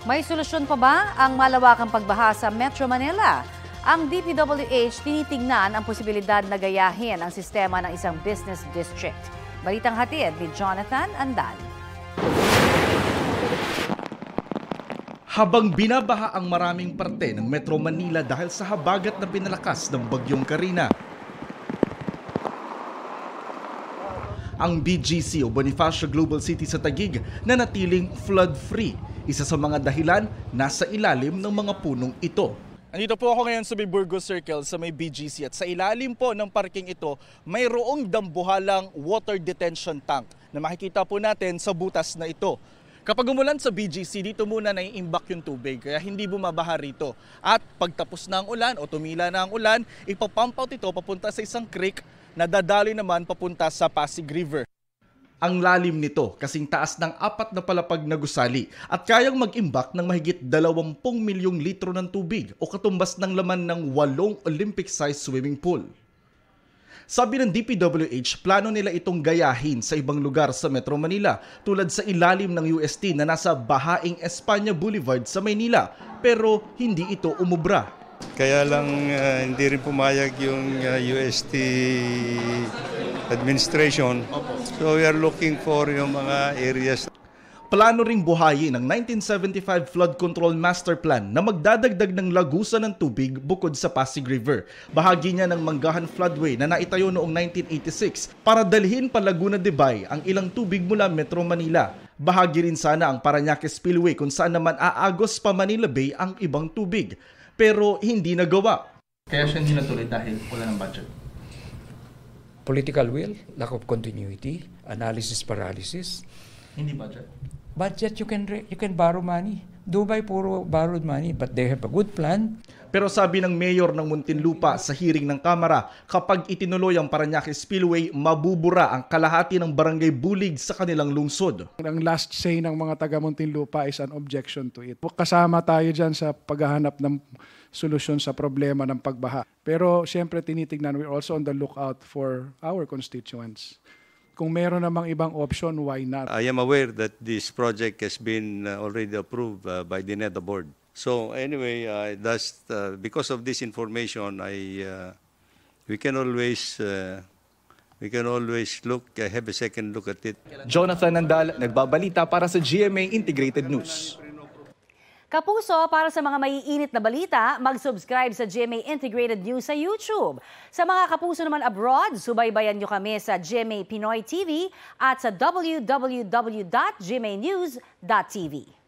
May solusyon pa ba ang malawakang pagbaha sa Metro Manila? Ang DPWH tinitingnan ang posibilidad na gayahin ang sistema ng isang business district. Balitang hatid ni Jonathan Andal. Habang binabaha ang maraming parte ng Metro Manila dahil sa habagat na pinalakas ng Bagyong Carina, ang BGC o Bonifacio Global City sa Taguig na natiling flood-free. Isa sa mga dahilan, nasa ilalim ng mga punong ito. Andito po ako ngayon sa may Burgos Circle sa may BGC at sa ilalim po ng parking ito, mayroong dambuhalang water detention tank na makikita po natin sa butas na ito. Kapag umulan sa BGC, dito muna naiimbak yung tubig kaya hindi bumabaha rito. At pagtapos na ang ulan o tumila na ang ulan, ipapump out ito papunta sa isang creek na dadaloy naman papunta sa Pasig River. Ang lalim nito kasing taas ng 4 na palapag na gusali at kayang mag-imbak ng mahigit 20 milyong litro ng tubig o katumbas ng laman ng 8 Olympic-sized swimming pool. Sabi ng DPWH, plano nila itong gayahin sa ibang lugar sa Metro Manila tulad sa ilalim ng UST na nasa Bahaing Espanya Boulevard sa Maynila pero hindi ito umubra. Kaya lang hindi rin pumayag yung UST administration. So we are looking for yung mga areas. Plano ring buhayin ang 1975 Flood Control Master Plan na magdadagdag ng lagusan ng tubig bukod sa Pasig River. Bahagi niya ng Manggahan Floodway na naitayo noong 1986 para dalhin pa Laguna de Bay ang ilang tubig mula Metro Manila. Bahagi rin sana ang Parañaque Spillway kung saan naman aagos pa Manila Bay ang ibang tubig. Pero hindi nagawa. Kaya siya hindi natuloy dahil wala ng budget. Political will, lack of continuity, analysis paralysis. Hindi budget. Budget, you can borrow money. Dubai puro borrowed money, but they have a good plan. Pero sabi ng mayor ng Muntinlupa sa hearing ng Kamara, kapag itinuloy ang Parañaque Spillway, mabubura ang kalahati ng barangay Bulig sa kanilang lungsod. Ang last say ng mga taga Muntinlupa is an objection to it. Kasama tayo dyan sa paghahanap ng solusyon sa problema ng pagbaha. Pero siyempre tinitignan, we're also on the lookout for our constituents. Kung meron namang ibang option, why not? I am aware that this project has been already approved by the NEDA board. So anyway, because of this information, we can always have a second look at it. Jonathan Andal, nagbabalita para sa GMA Integrated News. Kapuso, para sa mga maiinit na balita, mag-subscribe sa GMA Integrated News sa YouTube. Sa mga kapuso naman abroad, subaybayan nyo kami sa GMA Pinoy TV at sa www.gmanews.tv.